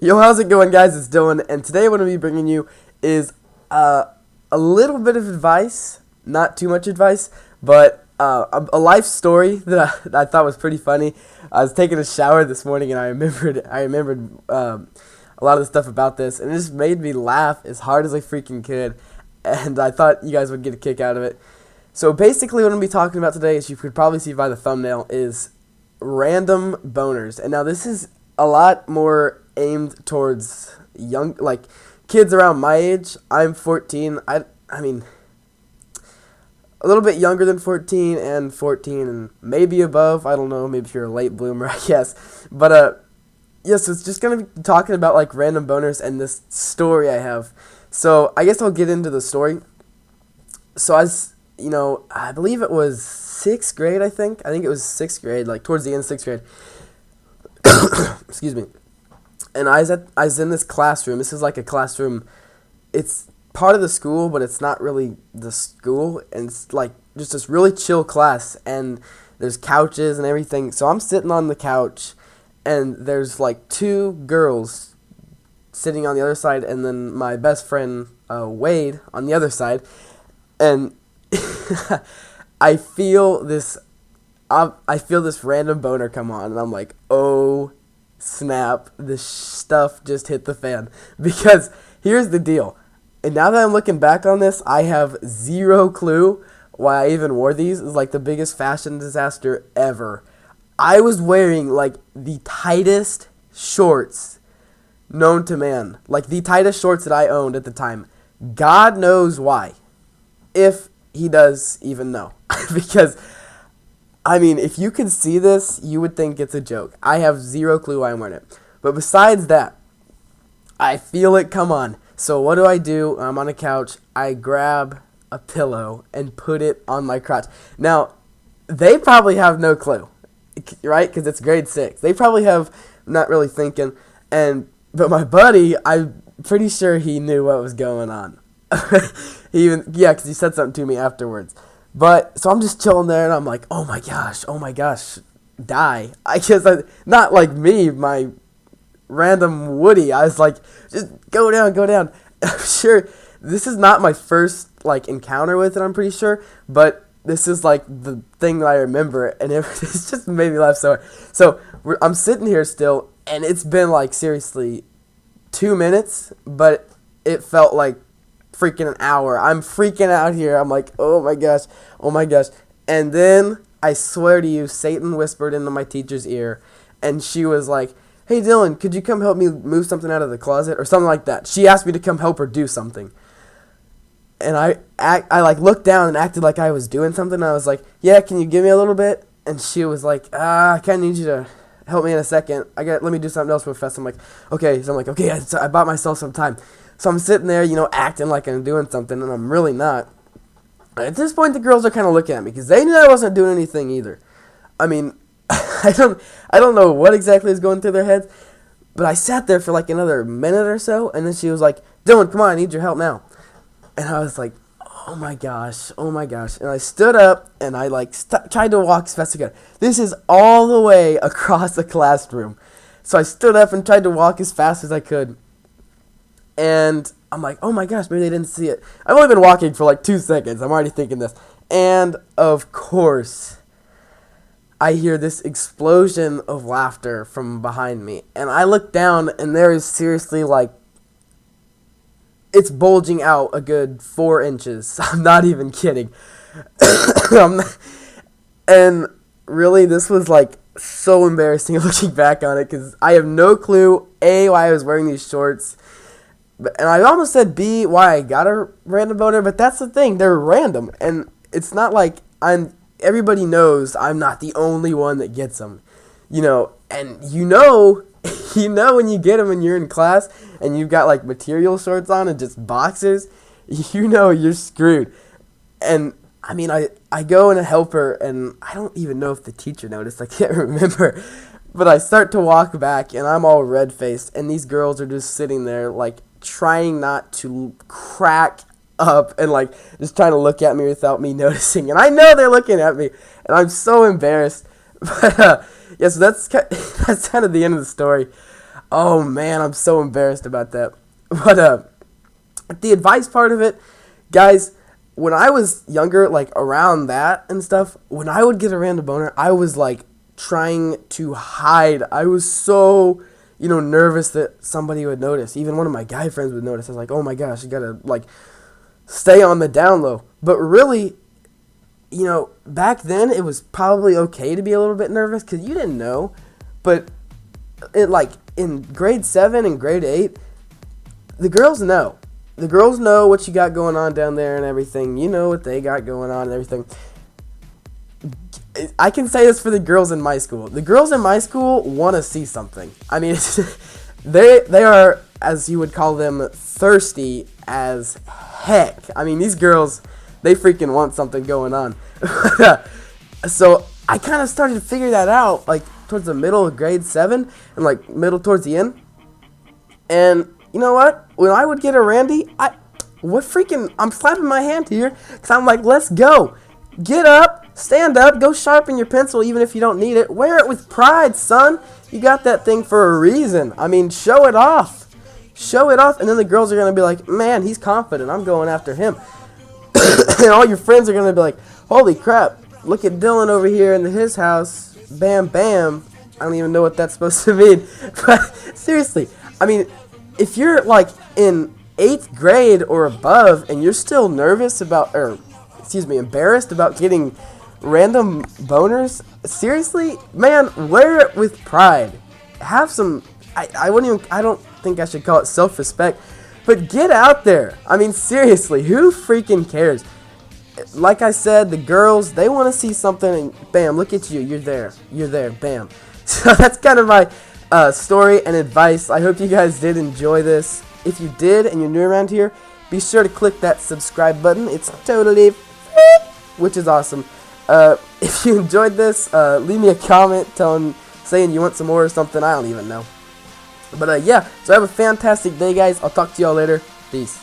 Yo, how's it going, guys? It's Dylan, and today what I'm going to be bringing you is a little bit of advice, not too much advice, but a life story that I thought was pretty funny. I was taking a shower this morning, and I remembered a lot of the stuff about this, and it just made me laugh as hard as I freaking could, and I thought you guys would get a kick out of it. So basically what I'm going to be talking about today, as you could probably see by the thumbnail, is random boners. And now this is a lot more aimed towards young, like kids around my age. I'm 14. I mean, a little bit younger than 14 and 14 and maybe above. I don't know. Maybe if you're a late bloomer, I guess. But yes, it's just gonna be talking about like random boners and this story I have. So I guess I'll get into the story. So I believe it was 6th grade. I think it was 6th grade, like towards the end of 6th grade. Excuse me. And I was in this classroom. This is like a classroom. It's part of the school, but it's not really the school. And it's like just this really chill class. And there's couches and everything. So I'm sitting on the couch, and there's like 2 girls sitting on the other side, and then my best friend Wade on the other side. And I feel this random boner come on, and I'm like, oh snap, this stuff just hit the fan. Because here's the deal, and now that I'm looking back on this, I have zero clue why I even wore these. It's like the biggest fashion disaster ever. I was wearing like the tightest shorts known to man, like the tightest shorts that I owned at the time. God knows why, if he does even know. Because I mean, if you could see this, you would think it's a joke. I have zero clue why I'm wearing it. But besides that, I feel it come on. So what do? I'm on a couch. I grab a pillow and put it on my crotch. Now, they probably have no clue, right? Because it's grade 6. They probably have not really thinking. But my buddy, I'm pretty sure he knew what was going on. Because he said something to me afterwards. But, so I'm just chilling there, and I'm like, oh my gosh, die. I guess, not like me, my random Woody. I was like, just go down. I'm sure, this is not my first, like, encounter with it, I'm pretty sure, but this is, like, the thing that I remember, and it just made me laugh so hard. So, I'm sitting here still, and it's been, like, seriously 2 minutes, but it felt like freaking an hour. I'm freaking out here. I'm like, oh my gosh. And then, I swear to you, Satan whispered into my teacher's ear, and she was like, hey Dylan, could you come help me move something out of the closet? Or something like that. She asked me to come help her do something. And I like looked down and acted like I was doing something. I was like, yeah, can you give me a little bit? And she was like, I kind of need you to help me in a second. Let me do something else real fast. I'm like, okay. So I'm like, okay, I bought myself some time. So I'm sitting there, acting like I'm doing something, and I'm really not. At this point, the girls are kind of looking at me because they knew I wasn't doing anything either. I mean, I don't know what exactly is going through their heads, but I sat there for like another minute or so, and then she was like, Dylan, come on, I need your help now. And I was like, oh my gosh. And I stood up, and I like tried to walk as fast as I could. This is all the way across the classroom. So I stood up and tried to walk as fast as I could. And I'm like, oh my gosh, maybe they didn't see it. I've only been walking for like 2 seconds. I'm already thinking this. And, of course, I hear this explosion of laughter from behind me. And I look down, and there is seriously like, it's bulging out a good 4 inches. I'm not even kidding. And really, this was like so embarrassing looking back on it, because I have no clue, A, why I was wearing these shorts. And I almost said B, why I got a random boner, but that's the thing, they're random, and it's not like everybody knows I'm not the only one that gets them, and when you get them and you're in class, and you've got, like, material shorts on and just boxers, you're screwed. And, I mean, I go and help her, and I don't even know if the teacher noticed, I can't remember, but I start to walk back, and I'm all red-faced, and these girls are just sitting there, like, trying not to crack up and like just trying to look at me without me noticing, and I know they're looking at me, and I'm so embarrassed. But yeah, so that's kind of the end of the story. Oh man, I'm so embarrassed about that. But the advice part of it, guys, when I was younger, like around that and stuff, when I would get a random boner, I was like trying to hide. I was so, nervous that somebody would notice. Even one of my guy friends would notice. I was like, oh my gosh, you gotta like stay on the down low. But really, back then it was probably okay to be a little bit nervous because you didn't know. But in grade 7 and grade 8, the girls know. The girls know what you got going on down there and everything. You know what they got going on and everything. I can say this for the girls in my school. The girls in my school want to see something. I mean, they are, as you would call them, thirsty as heck. I mean, these girls, they freaking want something going on. So I kind of started to figure that out, like, towards the middle of grade 7 and, like, middle towards the end. And you know what? When I would get a Randy, I'm slapping my hand here because I'm like, let's go. Get up, stand up, go sharpen your pencil even if you don't need it. Wear it with pride, son. You got that thing for a reason. I mean, show it off. Show it off, and then the girls are going to be like, man, he's confident. I'm going after him. And all your friends are going to be like, holy crap, look at Dylan over here in his house. Bam, bam. I don't even know what that's supposed to mean. But seriously, I mean, if you're like in 8th grade or above and you're still embarrassed about getting random boners, seriously, man, wear it with pride. Have some, I don't think I should call it self-respect, but get out there. I mean, seriously, who freaking cares? Like I said, the girls, they want to see something and bam, look at you, you're there, bam. So that's kind of my story and advice. I hope you guys did enjoy this. If you did and you're new around here, be sure to click that subscribe button. It's totally free, which is awesome. If you enjoyed this, leave me a comment saying you want some more or something. I don't even know. But yeah, so have a fantastic day, guys. I'll talk to y'all later. Peace.